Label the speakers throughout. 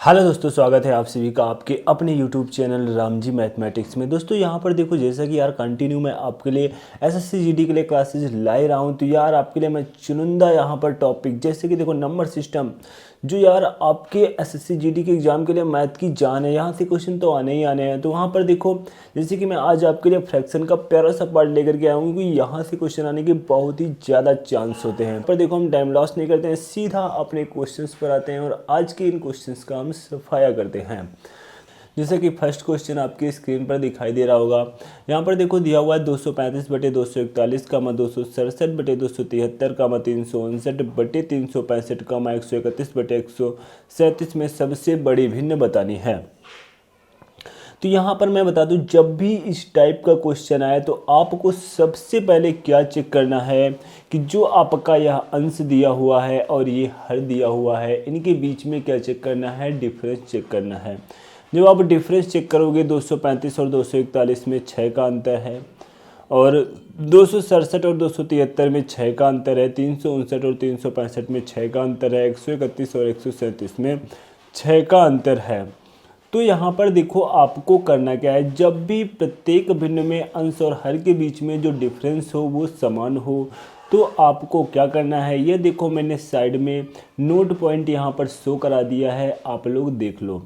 Speaker 1: Hello दोस्तों, स्वागत है आप सभी का आपके अपने यूट्यूब चैनल रामजी मैथमेटिक्स में। दोस्तों यहाँ पर देखो, जैसा कि यार कंटिन्यू मैं आपके लिए एसएससी जीडी के लिए क्लासेस लाई रहा हूँ, तो यार आपके लिए मैं चुनिंदा यहाँ पर टॉपिक जैसे कि देखो नंबर सिस्टम, जो यार आपके एसएससी जीडी के एग्जाम के लिए मैथ की जान है, यहाँ से क्वेश्चन तो आने ही आने हैं। तो वहाँ पर देखो, जैसे कि मैं आज आपके लिए फ्रैक्शन का प्यारा सा पार्ट लेकर के आया हूँ, क्योंकि यहाँ से क्वेश्चन आने के बहुत ही ज़्यादा चांस होते हैं। पर देखो, हम टाइम लॉस नहीं करते हैं, सीधा अपने क्वेश्चंस पर आते हैं और आज के इन क्वेश्चंस का हम सफाया करते हैं। जैसे कि फर्स्ट क्वेश्चन आपकी स्क्रीन पर दिखाई दे रहा होगा। यहाँ पर देखो दिया हुआ है 235/241, 267/273, 359/359, 131/137 में सबसे बड़ी भिन्न बतानी है। तो यहाँ पर मैं बता दूं, जब भी इस टाइप का क्वेश्चन आए तो आपको सबसे पहले क्या चेक करना है कि जो आपका यह अंश दिया हुआ है और ये हर दिया हुआ है, इनके बीच में क्या चेक करना है, डिफरेंस चेक करना है। जब आप डिफरेंस चेक करोगे 235 और 241 में 6 का अंतर है, और 267 और 273 में 6 का अंतर है, 359 और 365 में 6 का अंतर है, 131 और 137 में 6 का अंतर है। तो यहाँ पर देखो आपको करना क्या है, जब भी प्रत्येक भिन्न में अंश और हर के बीच में जो डिफरेंस हो वो समान हो, तो आपको क्या करना है, ये देखो मैंने साइड में नोट पॉइंट यहाँ पर शो करा दिया है, आप लोग देख लो।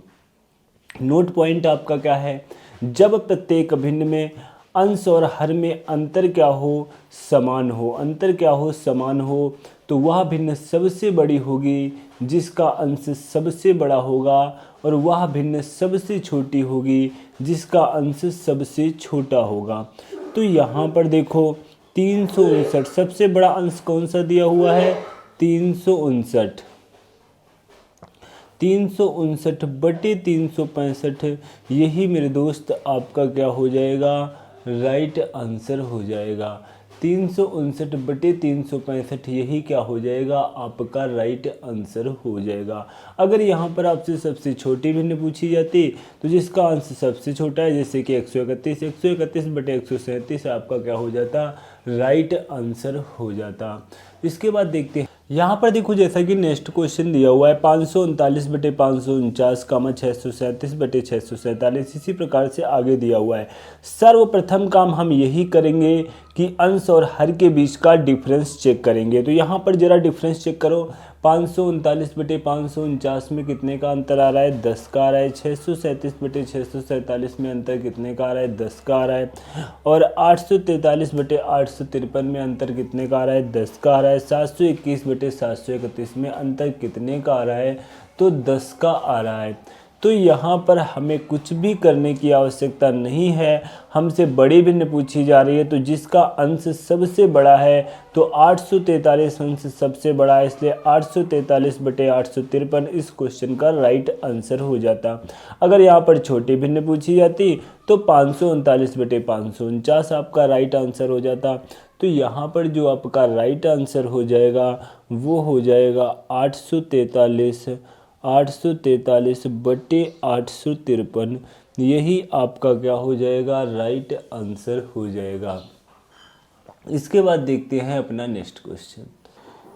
Speaker 1: नोट पॉइंट आपका क्या है, जब प्रत्येक भिन्न में अंश और हर में अंतर क्या हो, समान हो, अंतर क्या हो, समान हो, तो वह भिन्न सबसे बड़ी होगी जिसका अंश सबसे बड़ा होगा, और वह भिन्न सबसे छोटी होगी जिसका अंश सबसे छोटा होगा। तो यहाँ पर देखो 359, सबसे बड़ा अंश कौन सा दिया हुआ है, 359, 359/365, यही मेरे दोस्त आपका क्या हो जाएगा, राइट आंसर हो जाएगा। 359/365 यही क्या हो जाएगा, आपका राइट आंसर हो जाएगा। अगर यहाँ पर आपसे सबसे छोटी भिन्न पूछी जाती तो जिसका अंश सबसे छोटा है, जैसे कि 131/137 आपका क्या हो जाता, राइट आंसर हो जाता। इसके बाद देखते हैं, यहाँ पर देखो जैसा कि नेक्स्ट क्वेश्चन दिया हुआ है 539/549, 637/647, इसी प्रकार से आगे दिया हुआ है। सर्वप्रथम काम हम यही करेंगे कि अंश और हर के बीच का डिफरेंस चेक करेंगे। तो यहाँ पर जरा डिफरेंस चेक करो, 539/549 में कितने का अंतर आ रहा है, 10 का आ रहा है। 637/647 में अंतर कितने का आ रहा है, 10 का आ रहा है। और 843/853 में अंतर कितने का आ रहा है, 10 का आ रहा है। 721/731 में अंतर कितने का आ रहा है, तो 10 का आ रहा है। तो यहाँ पर हमें कुछ भी करने की आवश्यकता नहीं है, हमसे बड़ी भिन्न पूछी जा रही है, तो जिसका अंश सबसे बड़ा है तो 843 अंश सबसे बड़ा है, इसलिए 843/853 इस क्वेश्चन का राइट आंसर हो जाता। अगर यहाँ पर छोटी भिन्न पूछी जाती तो 539/549 आपका राइट आंसर हो जाता। तो यहाँ पर जो आपका राइट आंसर हो जाएगा वो हो जाएगा 843/853, यही आपका क्या हो जाएगा, राइट आंसर हो जाएगा। इसके बाद देखते हैं अपना नेक्स्ट क्वेश्चन।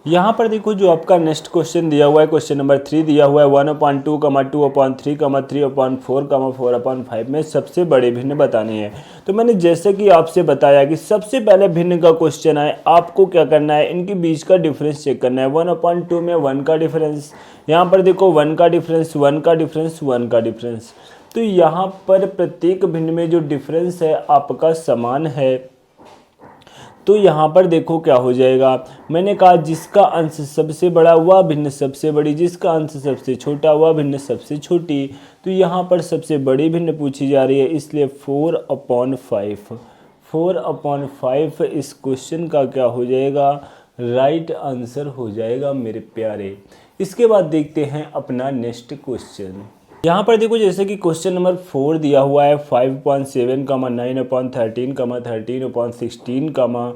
Speaker 1: यहाँ पर देखो जो आपका नेक्स्ट क्वेश्चन दिया हुआ है, क्वेश्चन नंबर 3 दिया हुआ है 1/2, 2/3, 3/4, 4/5 में सबसे बड़े भिन्न बतानी है। तो मैंने जैसे कि आपसे बताया कि सबसे पहले भिन्न का क्वेश्चन आए, आपको क्या करना है, इनके बीच का डिफरेंस चेक करना है। 1/2 में 1 का डिफरेंस, यहाँ पर देखो 1 का डिफरेंस, 1 का डिफरेंस, 1 का डिफरेंस। तो यहाँ पर प्रत्येक भिन्न में जो डिफरेंस है आपका समान है, तो यहाँ पर देखो क्या हो जाएगा, मैंने कहा जिसका अंश सबसे बड़ा वह भिन्न सबसे बड़ी, जिसका अंश सबसे छोटा वह भिन्न सबसे छोटी। तो यहाँ पर सबसे बड़ी भिन्न पूछी जा रही है, इसलिए 4/5, 4/5 इस क्वेश्चन का क्या हो जाएगा, राइट आंसर हो जाएगा मेरे प्यारे। इसके बाद देखते हैं अपना नेक्स्ट क्वेश्चन। यहाँ पर देखो जैसे कि क्वेश्चन नंबर 4 दिया हुआ है 5.7, 9/13, 13/16,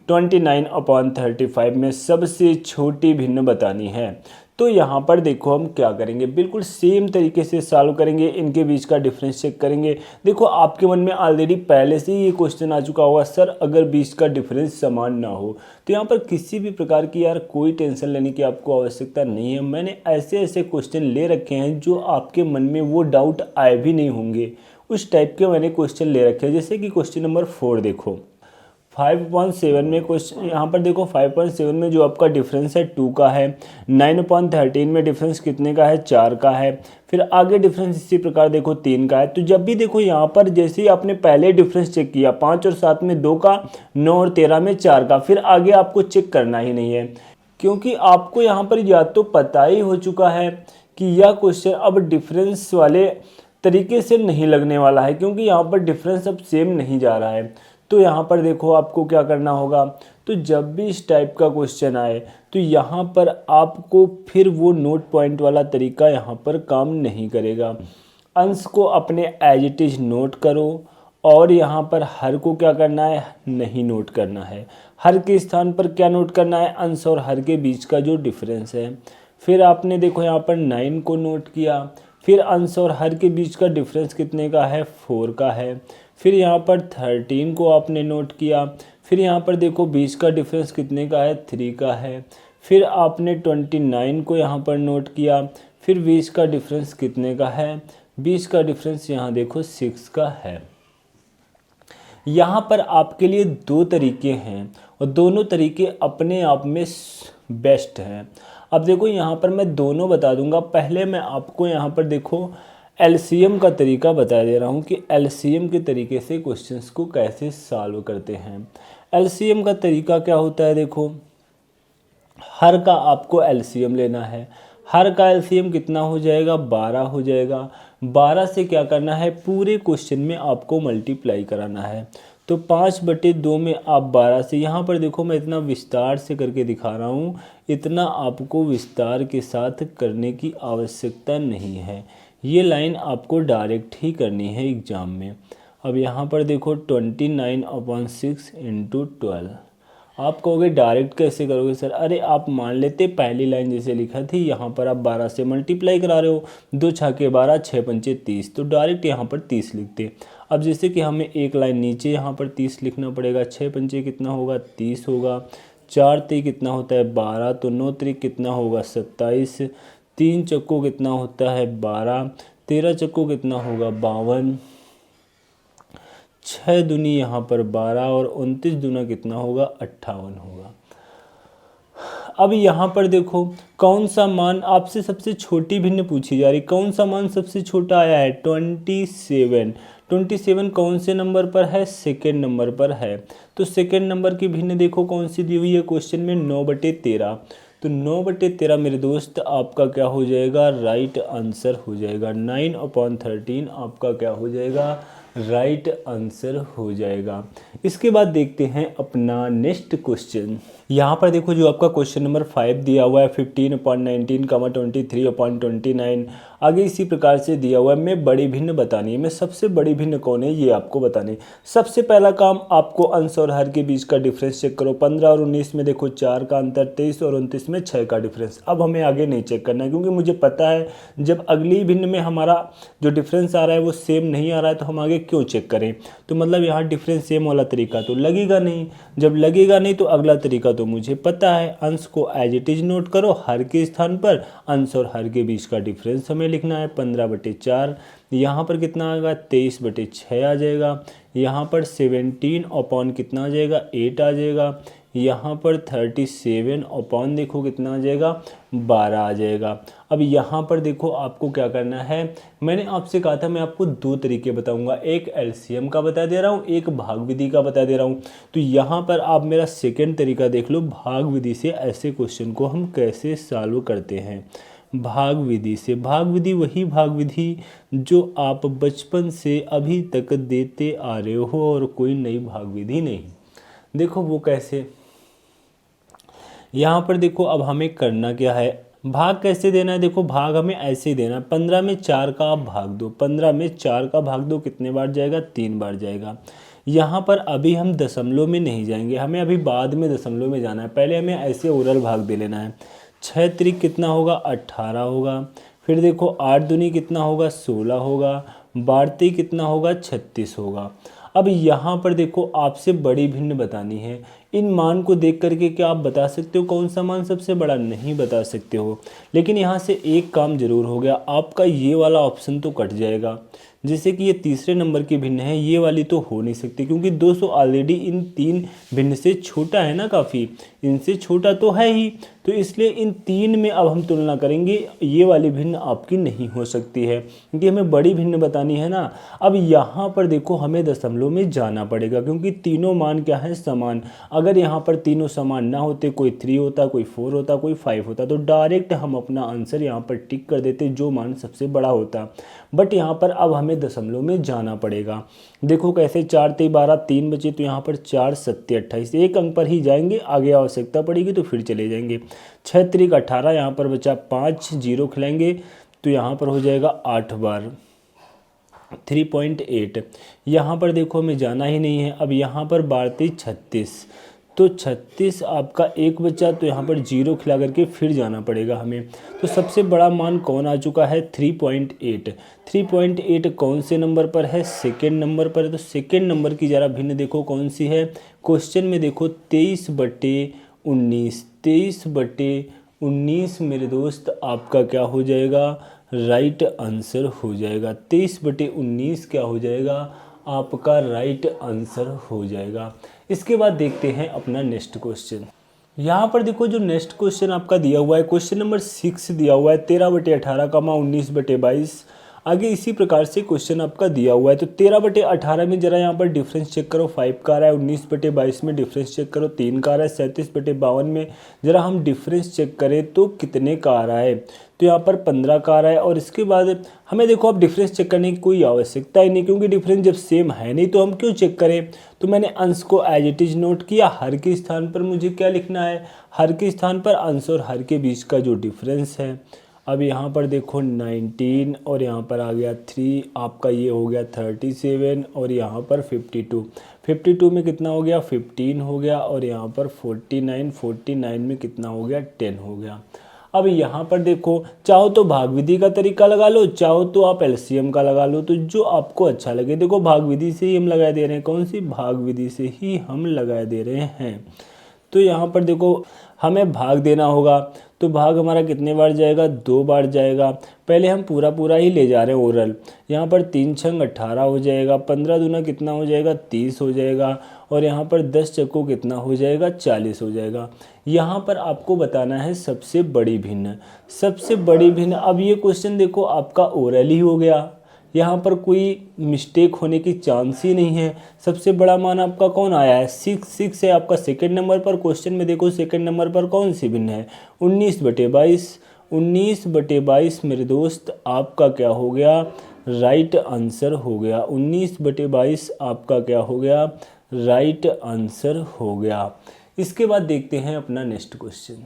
Speaker 1: 29/35 में सबसे छोटी भिन्न बतानी है। तो यहाँ पर देखो हम क्या करेंगे, बिल्कुल सेम तरीके से सॉल्व करेंगे, इनके बीच का डिफरेंस चेक करेंगे। देखो आपके मन में ऑलरेडी पहले से ही ये क्वेश्चन आ चुका होगा, सर अगर बीच का डिफरेंस समान ना हो। तो यहाँ पर किसी भी प्रकार की यार कोई टेंशन लेने की आपको आवश्यकता नहीं है। मैंने ऐसे ऐसे क्वेश्चन ले रखे हैं जो आपके मन में वो डाउट आए भी नहीं होंगे, उस टाइप के मैंने क्वेश्चन ले रखे हैं। जैसे कि क्वेश्चन नंबर 4 देखो 5.7 में क्वेश्चन, यहाँ पर देखो 5.7 में जो आपका डिफरेंस है 2 का है। 9.13 में डिफरेंस कितने का है, 4 का है। फिर आगे डिफरेंस इसी प्रकार देखो 3 का है। तो जब भी देखो यहाँ पर जैसे ही आपने पहले डिफरेंस चेक किया 5 और 7 में 2 का, 9 और 13 में 4 का, फिर आगे आपको चेक करना ही नहीं है, क्योंकि आपको यहाँ पर या तो पता ही हो चुका है कि यह क्वेश्चन अब डिफरेंस वाले तरीके से नहीं लगने वाला है, क्योंकि यहाँ पर डिफरेंस अब सेम नहीं जा रहा है। तो यहाँ पर देखो आपको क्या करना होगा, तो जब भी इस टाइप का क्वेश्चन आए तो यहाँ पर आपको फिर वो नोट पॉइंट वाला तरीका यहाँ पर काम नहीं करेगा। अंश को अपने एज इट इज नोट करो, और यहाँ पर हर को क्या करना है, नहीं नोट करना है। हर के स्थान पर क्या नोट करना है, अंश और हर के बीच का जो डिफरेंस है। फिर आपने देखो यहाँ पर 9 को नोट किया, फिर अंश और हर के बीच का डिफरेंस कितने का है, 4 का है। फिर यहाँ पर 13 को आपने नोट किया, फिर यहाँ पर देखो बीच का डिफरेंस कितने का है, 3 का है। फिर आपने 29 को यहाँ पर नोट किया, फिर बीच का डिफरेंस कितने का है, बीच का डिफरेंस यहाँ देखो 6 का है। यहाँ पर आपके लिए 2 तरीके हैं और दोनों तरीके अपने आप में बेस्ट हैं। अब देखो यहाँ पर मैं दोनों बता दूंगा। पहले मैं आपको यहाँ पर देखो एलसीएम का तरीका बता दे रहा हूँ कि एलसीएम के तरीके से क्वेश्चंस को कैसे सॉल्व करते हैं। एलसीएम का तरीका क्या होता है, देखो हर का आपको एलसीएम लेना है। हर का एलसीएम कितना हो जाएगा, 12 हो जाएगा। 12 से क्या करना है, पूरे क्वेश्चन में आपको मल्टीप्लाई कराना है। तो 5/2 में आप 12 से, यहाँ पर देखो मैं इतना विस्तार से करके दिखा रहा हूँ, इतना आपको विस्तार के साथ करने की आवश्यकता नहीं है। ये लाइन आपको डायरेक्ट ही करनी है एग्जाम में। अब यहाँ पर देखो 29/6 × 12। आप कहोगे डायरेक्ट कैसे करोगे सर, अरे आप मान लेते पहली लाइन जैसे लिखा थी, यहाँ पर आप 12 से मल्टीप्लाई करा रहे हो, 2 छक्के 12, 6 पंचे 30, तो डायरेक्ट यहाँ पर 30 लिखते। अब जैसे कि हमें एक लाइन नीचे यहाँ पर 30 लिखना पड़ेगा। 6 पंचे कितना होगा, 30 होगा। 4 3 कितना होता है, 12, तो 9 3 कितना होगा, 27। 3 चक्कों कितना होता है, 12। 13 चक्कों कितना होगा, 52। 6 दूनी यहाँ पर 12 और 29 दूना कितना होगा, 58 होगा। अब यहाँ पर देखो कौन सा मान आपसे सबसे छोटी भिन्न पूछी जा रही, कौन सा मान सबसे छोटा आया है, 27। 27 कौन से नंबर पर है, सेकेंड नंबर पर है। तो सेकेंड नंबर की भिन्न देखो कौन सी दी हुई है क्वेश्चन में, 9/13। तो 9/13 मेरे दोस्त आपका क्या हो जाएगा, राइट आंसर हो जाएगा। 9/13 आपका क्या हो जाएगा, राइट आंसर हो जाएगा। इसके बाद देखते हैं अपना नेक्स्ट क्वेश्चन। यहाँ पर देखो जो आपका क्वेश्चन नंबर 5 दिया हुआ है 15/19, 23/29, आगे इसी प्रकार से दिया हुआ है। मैं बड़ी भिन्न बतानी है, मैं सबसे बड़ी भिन्न कौन है ये आपको बतानी। सबसे पहला काम आपको अंश और हर के बीच का डिफरेंस चेक करो। 15 और 19 में देखो 4 का अंतर, 23 और 29 में 6 का डिफरेंस। अब हमें आगे नहीं चेक करना है, क्योंकि मुझे पता है जब अगली भिन्न में हमारा जो डिफरेंस आ रहा है वो सेम नहीं आ रहा है, तो हम आगे क्यों चेक करें। तो मतलब यहाँ डिफरेंस सेम वाला तरीका तो लगेगा नहीं। जब लगेगा नहीं तो अगला तरीका तो मुझे पता है। अंश को एज इट इज नोट करो, हर के स्थान पर अंश और हर के बीच का डिफरेंस हमें लिखना है। 15/4 यहाँ पर कितना आएगा, 23/6 आ जाएगा। यहाँ पर 17 अपॉन कितना आ जाएगा, 8 आ जाएगा। यहाँ पर 37 अपॉन देखो कितना आ जाएगा, 12 आ जाएगा। अब यहाँ पर देखो आपको क्या करना है, मैंने आपसे कहा था मैं आपको 2 तरीके बताऊंगा, एक एलसीएम का बता दे रहा हूँ, एक भाग विधि का बता दे रहा हूँ। तो यहाँ पर आप मेरा सेकंड तरीका देख लो, भाग विधि से ऐसे क्वेश्चन को हम कैसे सॉल्व करते हैं। भाग विधि से, भाग विधि वही भाग विधि जो आप बचपन से अभी तक देते आ रहे हो और कोई नई भाग विधि नहीं। देखो वो कैसे, यहाँ पर देखो अब हमें करना क्या है, भाग कैसे देना है। देखो भाग हमें ऐसे ही देना है, 15 में 4 का आप भाग दो। 15 में 4 का भाग दो, कितने बार जाएगा, 3 बार जाएगा। यहाँ पर अभी हम दशमलव में नहीं जाएंगे, हमें अभी बाद में दशमलव में जाना है। पहले हमें ऐसे ओरल भाग दे लेना है। 6 त्रिक कितना होगा 18 होगा। फिर देखो 8 दूनी कितना होगा 16 होगा। 12 कितना होगा 36 होगा। अब यहाँ पर देखो आपसे बड़ी भिन्न बतानी है। इन मान को देख करके क्या आप बता सकते हो कौन सा मान सबसे बड़ा? नहीं बता सकते हो। लेकिन यहाँ से एक काम जरूर हो गया, आपका ये वाला ऑप्शन तो कट जाएगा। जैसे कि ये तीसरे नंबर की भिन्न है, ये वाली तो हो नहीं सकती क्योंकि 200 ऑलरेडी इन 3 भिन्न से छोटा है ना, काफ़ी इनसे छोटा तो है ही। तो इसलिए इन 3 में अब हम तुलना करेंगे, ये वाली भिन्न आपकी नहीं हो सकती है क्योंकि हमें बड़ी भिन्न बतानी है ना। अब यहाँ पर देखो हमें दशमलव में जाना पड़ेगा क्योंकि तीनों मान क्या है समान। अगर यहाँ पर तीनों समान ना होते, कोई 3 होता, कोई 4 होता, कोई 5 होता, तो डायरेक्ट हम अपना आंसर यहाँ पर टिक कर देते जो मान सबसे बड़ा होता। बट यहाँ पर अब हमें दशमलव में जाना पड़ेगा। देखो कैसे, 4 3 12, 3 बचे तो यहाँ पर 4 7 28, एक अंक पर ही जाएंगे, आगे आवश्यकता पड़ेगी तो फिर चले जाएंगे। 6 त्रिक 18, यहाँ पर बचा 5, 0 खिलाएंगे तो यहाँ पर हो जाएगा 8 बार 3.8। यहाँ पर देखो हमें जाना ही नहीं है। अब यहाँ पर 12 36, तो 36 आपका एक बचा तो यहाँ पर 0 खिला करके फिर जाना पड़ेगा हमें। तो सबसे बड़ा मान कौन आ चुका है 3.8। 3.8 कौन से नंबर पर है? सेकेंड नंबर पर है। तो सेकेंड नंबर की ज़रा भिन्न देखो कौन सी है। क्वेश्चन में देखो 23/19, 23/19 मेरे दोस्त आपका क्या हो जाएगा? राइट आंसर हो जाएगा। 23/19 क्या हो जाएगा? आपका राइट आंसर हो जाएगा। इसके बाद देखते हैं अपना नेक्स्ट क्वेश्चन। यहाँ पर देखो जो नेक्स्ट क्वेश्चन आपका दिया हुआ है, क्वेश्चन नंबर 6 दिया हुआ है 13/18 19/22। आगे इसी प्रकार से क्वेश्चन आपका दिया हुआ है। तो 13/18 में जरा यहाँ पर डिफरेंस चेक करो, 5 का आ रहा है। 19/22 में डिफरेंस चेक करो, 3 का आ रहा है। 37/52 में जरा हम डिफरेंस चेक करें तो कितने का आ रहा है? तो यहाँ पर 15 का आ रहा है। और इसके बाद हमें देखो अब डिफरेंस चेक करने की कोई आवश्यकता ही नहीं क्योंकि डिफरेंस जब सेम है नहीं तो हम क्यों चेक करें। तो मैंने अंश को एज इट इज नोट किया, हर के स्थान पर मुझे क्या लिखना है? हर के स्थान पर अंश और हर के बीच का जो डिफरेंस है। अब यहाँ पर देखो 19 और यहाँ पर आ गया 3, आपका ये हो गया 37 और यहाँ पर 52। 52 में कितना हो गया? 15 हो गया। और यहाँ पर 49 में कितना हो गया? 10 हो गया। अब यहाँ पर देखो, चाहो तो भाग विधि का तरीका लगा लो, चाहो तो आप एलसीएम का लगा लो, तो जो आपको अच्छा लगे। देखो भाग विधि से ही हम लगा दे रहे हैं। कौन सी? भाग विधि से ही हम लगा दे रहे हैं। तो यहाँ पर देखो हमें भाग देना होगा, तो भाग हमारा कितने बार जाएगा? 2 बार जाएगा। पहले हम पूरा ही ले जा रहे हैं ओरल। यहाँ पर 3 छंग 18 हो जाएगा, 15 दूना कितना हो जाएगा? 30 हो जाएगा। और यहाँ पर 10 चक्को कितना हो जाएगा? 40 हो जाएगा। यहाँ पर आपको बताना है सबसे बड़ी भिन्न। सबसे बड़ी भिन्न, अब ये क्वेश्चन देखो आपका ओरल ही हो गया, यहाँ पर कोई मिस्टेक होने की चांस ही नहीं है। सबसे बड़ा मान आपका कौन आया है? 6 है आपका सेकंड नंबर पर। क्वेश्चन में देखो सेकंड नंबर पर कौन सी भिन्न है? 19/22। 19/22 मेरे दोस्त आपका क्या हो गया? राइट आंसर हो गया। 19/22 आपका क्या हो गया? राइट आंसर हो गया। इसके बाद देखते हैं अपना नेक्स्ट क्वेश्चन।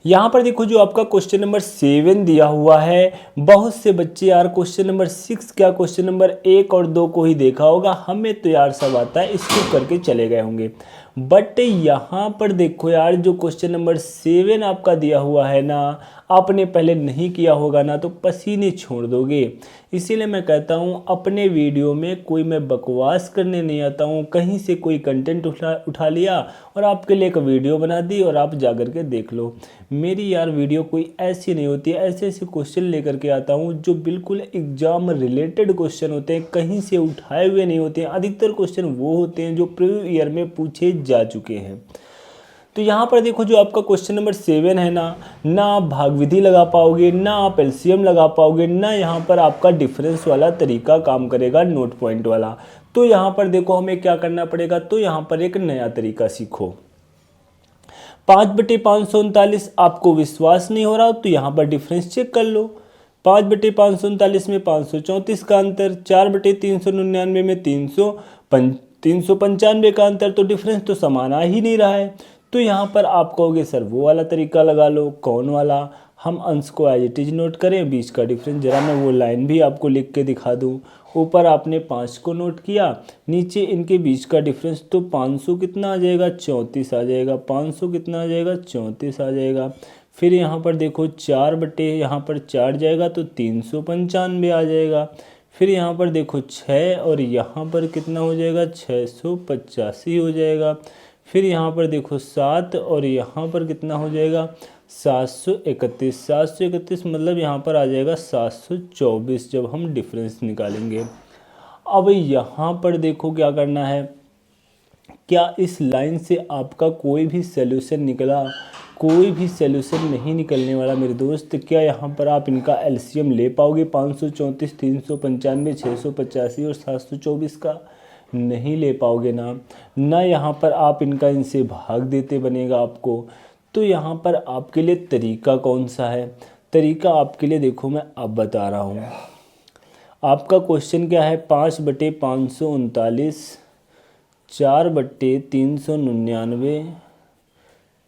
Speaker 1: यहाँ पर देखो जो आपका क्वेश्चन नंबर 7 दिया हुआ है, बहुत से बच्चे यार क्वेश्चन नंबर 6 क्या क्वेश्चन नंबर 1 और 2 को ही देखा होगा। हमें तो यार सब आता है, इसको करके चले गए होंगे। बट यहाँ पर देखो यार जो क्वेश्चन नंबर 7 आपका दिया हुआ है ना, आपने पहले नहीं किया होगा ना तो पसीने छोड़ दोगे। इसीलिए मैं कहता हूँ अपने वीडियो में कोई मैं बकवास करने नहीं आता हूँ। कहीं से कोई कंटेंट उठा लिया और आपके लिए एक वीडियो बना दी और आप जा कर के देख लो। मेरी यार वीडियो कोई ऐसी नहीं होती है, ऐसे ऐसे क्वेश्चन लेकर के आता हूँ जो बिल्कुल एग्जाम रिलेटेड क्वेश्चन होते हैं, कहीं से उठाए हुए नहीं होते हैं। अधिकतर क्वेश्चन वो होते हैं जो प्रीवियस ईयर में पूछे जा चुके हैं। तो यहाँ पर देखो जो आपका क्वेश्चन नंबर 7 है ना आप भाग विधि लगा पाओगे, ना आप एलसीएम लगा पाओगे, ना यहाँ पर आपका डिफरेंस वाला तरीका काम करेगा, नोट पॉइंट वाला। तो यहाँ पर देखो हमें क्या करना पड़ेगा, तो यहाँ पर एक नया तरीका सीखो। 5/539 आपको विश्वास नहीं हो रहा तो यहाँ पर डिफरेंस चेक कर लो। 5/539 में 534 का अंतर, 4/399 में 395 का अंतर, तो डिफरेंस तो समान आ ही नहीं रहा है। तो यहाँ पर आप कहोगे सर वो वाला तरीका लगा लो। कौन वाला? हम अंश को एज इट इज नोट करें, बीच का डिफरेंस जरा मैं वो लाइन भी आपको लिख के दिखा दूँ। ऊपर आपने 5 को नोट किया, नीचे इनके बीच का डिफरेंस, तो 500 कितना आ जाएगा? 34 आ जाएगा। 500 कितना आ जाएगा? 34 आ जाएगा। फिर यहाँ पर देखो 4 बटे यहाँ पर 4 जाएगा तो 395 आ जाएगा। फिर यहाँ पर देखो 6 और यहाँ पर कितना हो जाएगा 685 हो जाएगा। फिर यहाँ पर देखो 7 और यहाँ पर कितना हो जाएगा 731। 731 मतलब यहाँ पर आ जाएगा 724 जब हम डिफरेंस निकालेंगे। अब यहाँ पर देखो क्या करना है, क्या इस लाइन से आपका कोई भी सॉल्यूशन निकला? कोई भी सॉल्यूशन नहीं निकलने वाला मेरे दोस्त। क्या यहाँ पर आप इनका एलसीएम ले पाओगे 534, 395, 685 और 724 का? नहीं ले पाओगे ना यहाँ पर आप इनका इनसे भाग देते बनेगा आपको। तो यहाँ पर आपके लिए तरीका कौन सा है? तरीका आपके लिए देखो मैं अब बता रहा हूँ। आपका क्वेश्चन क्या है, 5 बटे 539, 4 बटे 399,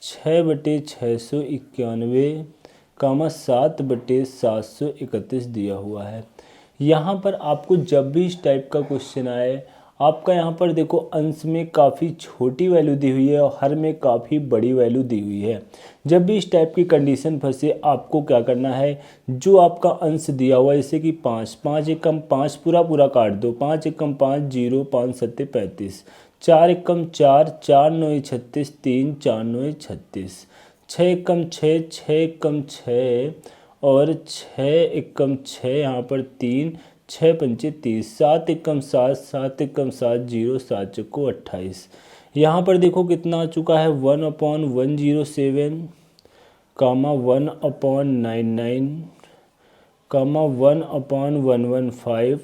Speaker 1: 6 बटे 691, 7 बटे 731 दिया हुआ है। यहाँ पर आपको जब भी इस टाइप का क्वेश्चन आए, आपका यहाँ पर देखो अंश में काफ़ी छोटी वैल्यू दी हुई है और हर में काफ़ी बड़ी वैल्यू दी हुई है। जब भी इस टाइप की कंडीशन फंसे, आपको क्या करना है, जो आपका अंश दिया हुआ है जैसे कि 5, 5 एकम 5 पूरा काट दो, 5 एकम 5 0, 5 सत्ते 35, 4 एकम 4, 4 9 36, 3 4 9 36, 6 एकम 6, 6 एकम 6 और 6 एकम 6 यहाँ पर 3, 6 पंचे 30, 7 एकम 7, 7 एकम 7 0, 7 चौको 28। यहाँ पर देखो कितना आ चुका है 1/107, 1/99, 1/115,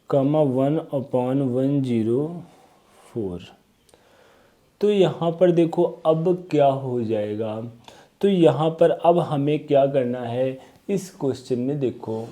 Speaker 1: 1/104। तो यहाँ पर देखो अब क्या हो जाएगा, तो यहाँ पर अब हमें क्या करना है इस क्वेश्चन में देखो।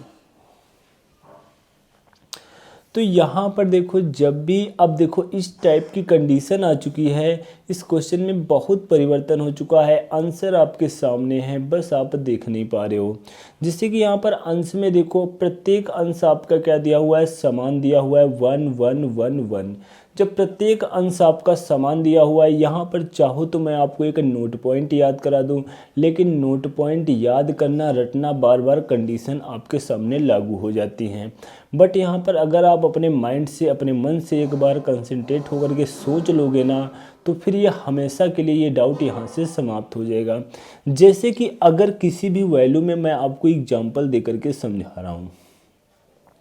Speaker 1: तो यहाँ पर देखो जब भी अब देखो इस टाइप की कंडीशन आ चुकी है, इस क्वेश्चन में बहुत परिवर्तन हो चुका है। आंसर आपके सामने है, बस आप देख नहीं पा रहे हो। जिससे कि यहाँ पर अंश में देखो प्रत्येक अंश आपका क्या दिया हुआ है, समान दिया हुआ है 1 1 1 1। जब प्रत्येक अंश आपका समान दिया हुआ है, यहाँ पर चाहो तो मैं आपको एक नोट पॉइंट याद करा दूं, लेकिन नोट पॉइंट याद करना रटना बार बार कंडीशन आपके सामने लागू हो जाती हैं। बट यहाँ पर अगर आप अपने माइंड से अपने मन से एक बार कंसंट्रेट होकर के सोच लोगे ना, तो फिर ये हमेशा के लिए ये डाउट यहाँ से समाप्त हो जाएगा। जैसे कि अगर किसी भी वैल्यू में मैं आपको एग्जाम्पल दे करके समझा रहा हूँ,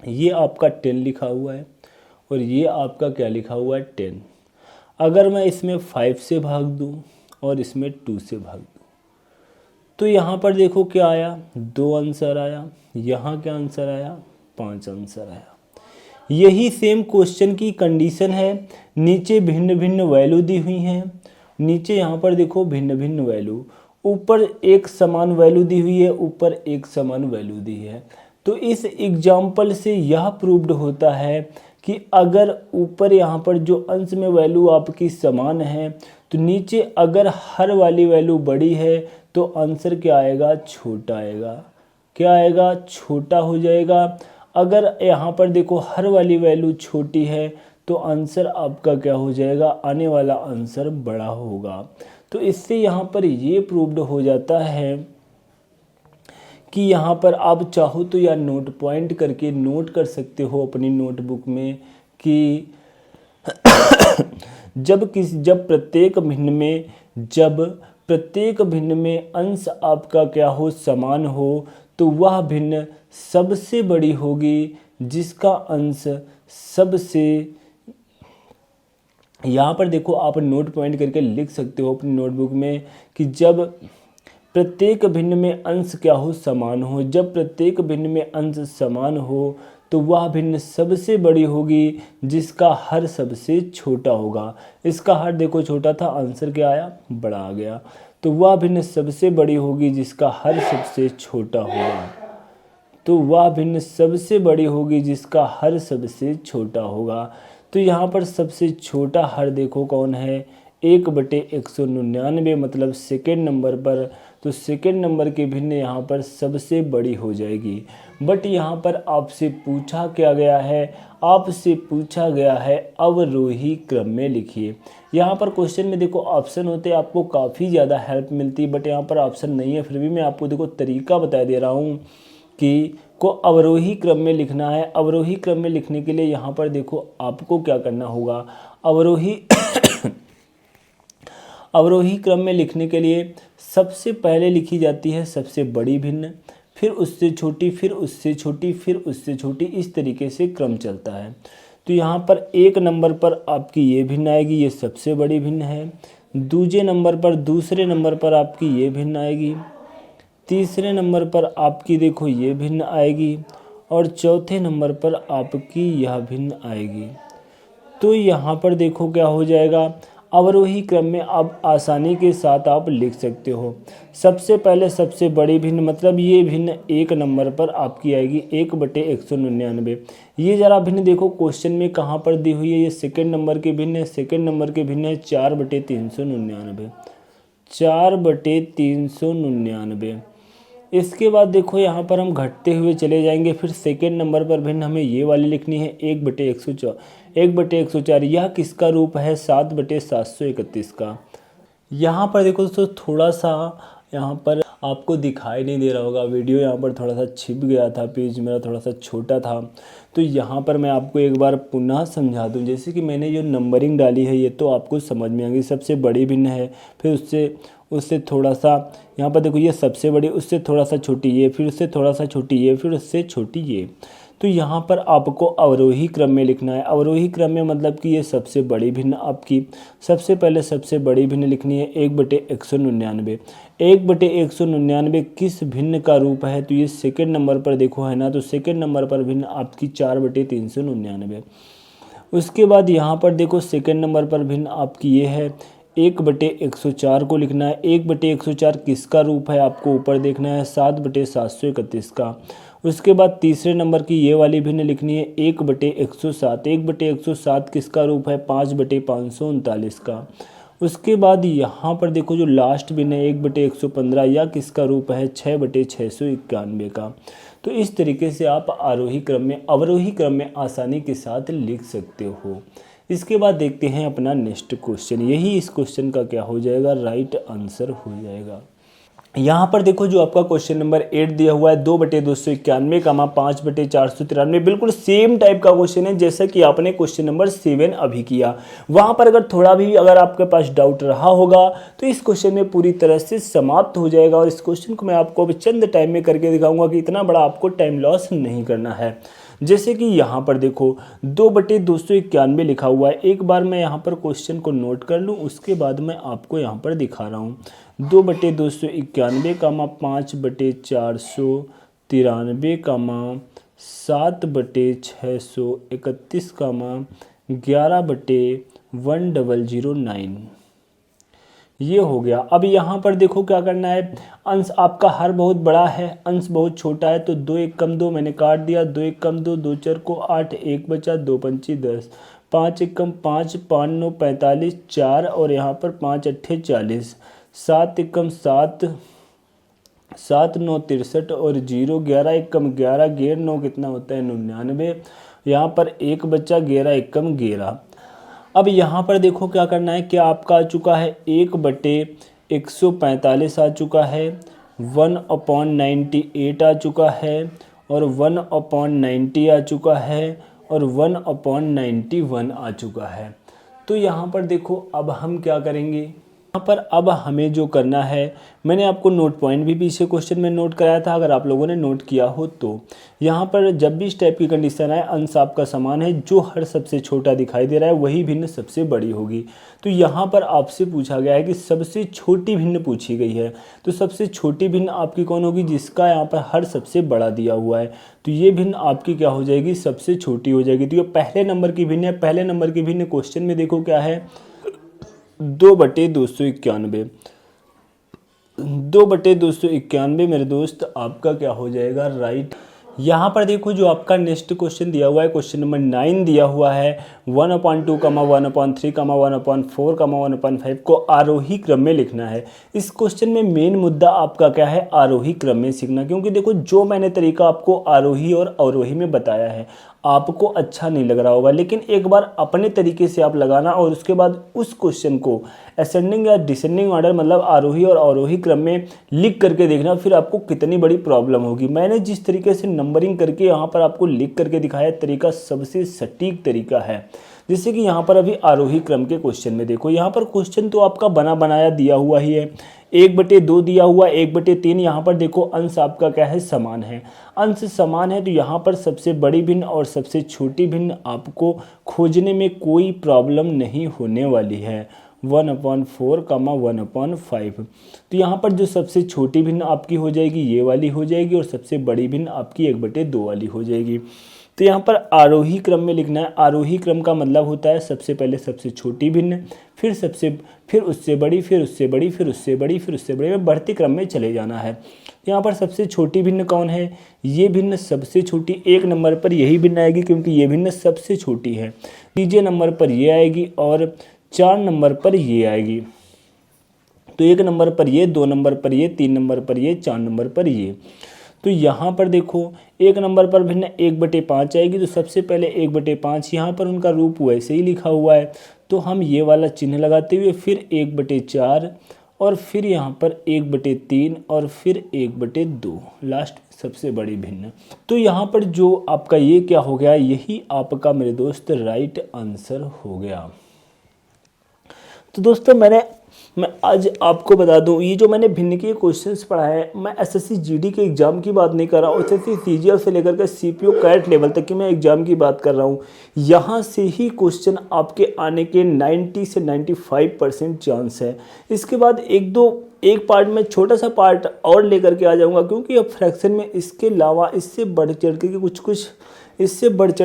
Speaker 1: ये आपका 10 लिखा हुआ है और ये आपका क्या लिखा हुआ है 10। अगर मैं इसमें 5 से भाग दूं और इसमें 2 से भाग दूं, तो यहाँ पर देखो क्या आया, 2 आंसर आया। यहाँ क्या आंसर आया, 5 आंसर आया। यही सेम क्वेश्चन की कंडीशन है। नीचे भिन्न भिन्न वैल्यू दी हुई हैं, नीचे यहाँ पर देखो भिन्न भिन्न वैल्यू, ऊपर एक समान वैल्यू दी हुई है, ऊपर एक समान वैल्यू दी है। तो इस एग्जाम्पल से यह प्रूव्ड होता है कि अगर ऊपर यहाँ पर जो अंश में वैल्यू आपकी समान है, तो नीचे अगर हर वाली वैल्यू बड़ी है तो आंसर क्या आएगा, छोटा आएगा। क्या आएगा, छोटा हो जाएगा। अगर यहाँ पर देखो हर वाली वैल्यू छोटी है तो आंसर आपका क्या हो जाएगा, आने वाला आंसर बड़ा होगा। तो इससे यहाँ पर ये प्रूव्ड हो जाता है कि यहाँ पर आप चाहो तो या नोट पॉइंट करके नोट कर सकते हो अपनी नोटबुक में कि जब प्रत्येक भिन्न में अंश आपका क्या हो, समान हो, तो वह भिन्न सबसे बड़ी होगी जिसका अंश सबसे, यहाँ पर देखो आप नोट पॉइंट करके लिख सकते हो अपनी नोटबुक में कि जब प्रत्येक भिन्न में अंश क्या हो, समान हो। जब प्रत्येक भिन्न में अंश समान हो तो वह भिन्न सबसे बड़ी होगी जिसका हर सबसे छोटा होगा। इसका हर देखो छोटा था, आंसर क्या आया, बड़ा आ गया। तो वह भिन्न सबसे बड़ी होगी जिसका हर सबसे छोटा होगा। तो वह भिन्न सबसे बड़ी होगी जिसका हर सबसे छोटा होगा। तो यहाँ पर सबसे छोटा हर देखो कौन है, 1/199 मतलब सेकेंड नंबर पर। तो सेकंड नंबर की भिन्न यहाँ पर सबसे बड़ी हो जाएगी। बट यहाँ पर आपसे पूछा क्या गया है, आपसे पूछा गया है अवरोही क्रम में लिखिए। यहाँ पर क्वेश्चन में देखो ऑप्शन होते हैं, आपको काफ़ी ज़्यादा हेल्प मिलती है, बट यहाँ पर ऑप्शन नहीं है। फिर भी मैं आपको देखो तरीका बता दे रहा हूँ कि को अवरोही क्रम में लिखना है। अवरोही क्रम में लिखने के लिए यहाँ पर देखो आपको क्या करना होगा। अवरोही क्रम में लिखने के लिए सबसे पहले लिखी जाती है सबसे बड़ी भिन्न, फिर उससे छोटी, फिर उससे छोटी, फिर उससे छोटी, इस तरीके से क्रम चलता है। तो यहाँ पर एक नंबर पर आपकी ये भिन्न आएगी, ये सबसे बड़ी भिन्न है। दूसरे नंबर पर आपकी ये भिन्न आएगी। तीसरे नंबर पर आपकी देखो ये भिन्न आएगी, और चौथे नंबर पर आपकी यह भिन्न आएगी। तो यहाँ पर देखो क्या हो जाएगा, अवरोही क्रम में आप आसानी के साथ आप लिख सकते हो। सबसे पहले सबसे बड़ी भिन्न, मतलब ये भिन्न एक नंबर पर आपकी आएगी 1/199। ये जरा भिन्न देखो क्वेश्चन में कहाँ पर दी हुई है, ये सेकंड नंबर के भिन्न है। सेकंड नंबर के भिन्न है 4/399, 4/399। इसके बाद देखो यहाँ पर हम घटते हुए चले जाएंगे। फिर सेकंड नंबर पर भिन्न हमें ये वाली लिखनी है 1/104। यह किसका रूप है, 7/731 का। यहाँ पर देखो दोस्तों थोड़ा सा यहाँ पर आपको दिखाई नहीं दे रहा होगा, वीडियो यहाँ पर थोड़ा सा छिप गया था, पेज मेरा थोड़ा सा छोटा था। तो यहाँ पर मैं आपको एक बार पुनः समझा दूँ। जैसे कि मैंने जो नंबरिंग डाली है ये तो आपको समझ में आ गई। सबसे बड़ी भिन्न है, फिर उससे थोड़ा सा यहाँ पर देखो ये सबसे बड़ी, उससे थोड़ा सा छोटी ये, फिर उससे थोड़ा सा छोटी ये, फिर उससे छोटी ये। तो यहाँ पर आपको अवरोही क्रम में लिखना है। अवरोही क्रम में मतलब कि ये सबसे बड़ी भिन्न आपकी सबसे पहले सबसे बड़ी भिन्न लिखनी है 1/199। 1/199 किस भिन्न का रूप है, तो ये सेकंड नंबर पर देखो है ना, तो सेकंड नंबर पर भिन्न आपकी 4/399। उसके बाद यहाँ पर देखो सेकंड नंबर पर भिन्न आपकी ये है 1/104 को लिखना है। 1/104 किसका रूप है, आपको ऊपर देखना है 7/731 का। उसके बाद तीसरे नंबर की ये वाली भिन्न लिखनी है 1/107। 1/107 किसका रूप है, 5/539 का। उसके बाद यहाँ पर देखो जो लास्ट भिन्न है 1/115, या किसका रूप है 6/691 का। तो इस तरीके से आप अवरोही क्रम में आसानी के साथ लिख सकते हो। इसके बाद देखते हैं अपना नेक्स्ट क्वेश्चन। यही इस क्वेश्चन का क्या हो जाएगा, राइट आंसर हो जाएगा। यहाँ पर देखो जो आपका क्वेश्चन नंबर 8 दिया हुआ है 2/291, 5/493, बिल्कुल सेम टाइप का क्वेश्चन है जैसा कि आपने क्वेश्चन नंबर 7 अभी किया। वहाँ पर अगर आपके पास डाउट रहा होगा तो इस क्वेश्चन में पूरी तरह से समाप्त हो जाएगा। और इस क्वेश्चन को मैं आपको अभी चंद टाइम में करके दिखाऊंगा कि इतना बड़ा आपको टाइम लॉस नहीं करना है। जैसे कि यहाँ पर देखो 2/291 लिखा हुआ है। एक बार मैं यहाँ पर क्वेश्चन को नोट कर लूँ, उसके बाद मैं आपको यहाँ पर दिखा रहा हूँ। 2/291, 5/493, 7/631, 11/1009। ये हो गया। अब यहाँ पर देखो क्या करना है, अंश आपका हर बहुत बड़ा है, अंश बहुत छोटा है, तो 2 1 कम 2 मैंने काट दिया, 2 1 कम 2, 2 4 को 8, 1 बचा, 2 पंची 10, 5 1 कम 5, 5 9 45, 4 और यहाँ पर 5 8 40, 7 1 कम 7, 7 9 63 और 0, 11 1 कम 11, 11 9 कितना होता है 99। यहाँ पर 1 बचा, 11 1 कम 11। अब यहाँ पर देखो क्या करना है, क्या आपका आ चुका है 1/145 आ चुका है, 1/98 आ चुका है, और 1/90 आ चुका है, और 1/91 आ चुका है। तो यहाँ पर देखो अब हम क्या करेंगे, यहाँ पर अब हमें जो करना है, मैंने आपको नोट पॉइंट भी पीछे क्वेश्चन में नोट कराया था, अगर आप लोगों ने नोट किया हो तो। यहाँ पर जब भी इस टाइप की कंडीशन आए, अंश आपका समान है, जो हर सबसे छोटा दिखाई दे रहा है वही भिन्न सबसे बड़ी होगी। तो यहाँ पर आपसे पूछा गया है कि सबसे छोटी भिन्न पूछी गई है, तो सबसे छोटी भिन्न आपकी कौन होगी, जिसका यहाँ पर हर सबसे बड़ा दिया हुआ है। तो ये भिन्न आपकी क्या हो जाएगी, सबसे छोटी हो जाएगी। तो ये पहले नंबर की भिन्न है। पहले नंबर की भिन्न क्वेश्चन में देखो क्या है, 2/291। 2/291 मेरे दोस्त आपका क्या हो जाएगा, राइट। यहाँ पर देखो जो आपका नेक्स्ट क्वेश्चन दिया हुआ है, क्वेश्चन नंबर 9 दिया हुआ है 1/2, 1/3, 1/4, 1/5 को आरोही क्रम में लिखना है। इस क्वेश्चन में मेन मुद्दा आपका क्या है, आरोही क्रम में सीखना, क्योंकि देखो जो मैंने तरीका आपको आरोही और अवरोही में बताया है आपको अच्छा नहीं लग रहा होगा, लेकिन एक बार अपने तरीके से आप लगाना और उसके बाद उस क्वेश्चन को असेंडिंग या डिसेंडिंग ऑर्डर मतलब आरोही और अवरोही क्रम में लिख करके देखना, फिर आपको कितनी बड़ी प्रॉब्लम होगी। मैंने जिस तरीके से नंबरिंग करके यहाँ पर आपको लिख करके दिखाया तरीका सबसे सटीक तरीका है। जैसे कि यहाँ पर अभी आरोही क्रम के क्वेश्चन में देखो, यहाँ पर क्वेश्चन तो आपका बना बनाया दिया हुआ ही है, 1/2 दिया हुआ, 1/3। यहाँ पर देखो अंश आपका क्या है, समान है, अंश समान है, तो यहाँ पर सबसे बड़ी भिन्न और सबसे छोटी भिन्न आपको खोजने में कोई प्रॉब्लम नहीं होने वाली है। 1/4, 1/5। तो यहाँ पर जो सबसे छोटी भिन्न आपकी हो जाएगी ये वाली हो जाएगी और सबसे बड़ी भिन्न आपकी 1/2 वाली हो जाएगी। तो यहाँ पर आरोही क्रम में लिखना है। आरोही क्रम का मतलब होता है सबसे पहले सबसे छोटी भिन्न, फिर उससे बड़ी, फिर उससे बड़ी, फिर उससे बड़ी, फिर उससे बड़ी, में बढ़ते क्रम में चले जाना है। यहाँ पर सबसे छोटी भिन्न कौन है, ये भिन्न सबसे छोटी 1 नंबर पर यही भिन्न आएगी, क्योंकि ये भिन्न सबसे छोटी है। तीसरे नंबर पर ये आएगी और 4 नंबर पर ये आएगी। तो 1 नंबर पर ये, 2 नंबर पर ये, 3 नंबर पर ये, 4 नंबर पर ये। तो यहाँ पर देखो 1 नंबर पर भिन्न 1/5 आएगी, तो सबसे पहले 1/5, यहाँ पर उनका रूप वैसे ही लिखा हुआ है, तो हम ये वाला चिन्ह लगाते हुए फिर 1/4 और फिर यहाँ पर 1/3 और फिर 1/2, लास्ट सबसे बड़ी भिन्न। तो यहाँ पर जो आपका ये क्या हो गया, यही आपका मेरे दोस्त राइट आंसर हो गया। तो दोस्तों मैं आज आपको बता दूं, ये जो मैंने भिन्न के क्वेश्चंस पढ़ाए हैं, मैं एसएससी जीडी के एग्जाम की बात नहीं कर रहा हूँ, एसएससी सीजीएल से लेकर के सीपीओ कैट लेवल तक की मैं एग्जाम की बात कर रहा हूँ। यहाँ से ही क्वेश्चन आपके आने के 90 से 95% चांस है। इसके बाद एक पार्ट में छोटा सा पार्ट और लेकर के आ जाऊँगा, क्योंकि अब फ्रैक्शन में इसके अलावा इससे बढ़ चढ़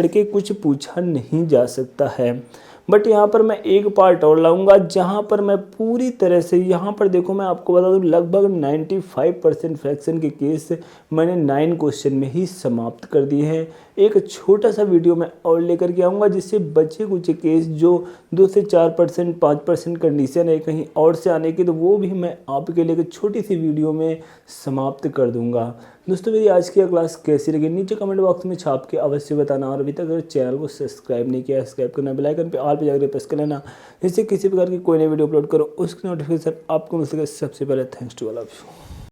Speaker 1: के कुछ पूछा नहीं जा सकता है। बट यहाँ पर मैं एक पार्ट और लाऊंगा जहाँ पर मैं पूरी तरह से, यहाँ पर देखो मैं आपको बता दूँ लगभग 95% फ्रैक्शन के केस मैंने 9 क्वेश्चन में ही समाप्त कर दिए हैं। एक छोटा सा वीडियो मैं और लेकर के आऊँगा, जिससे बचे कुछ केस जो 2 से 4%, 5% कंडीशन है कहीं और से आने की, तो वो भी मैं आपके लिए एक छोटी सी वीडियो में समाप्त कर दूँगा। दोस्तों मेरी आज की क्लास कैसी लगी नीचे कमेंट बॉक्स में छाप के अवश्य बताना, और अभी तक अगर चैनल को सब्सक्राइब नहीं किया सब्सक्राइब करना, बेल आइकन पे ऑल पे जाकर प्रेस कर लेना, जिससे किसी प्रकार की कोई नई वीडियो अपलोड करो उसकी नोटिफिकेशन आपको मिल सके सबसे पहले। Thanks to all of you.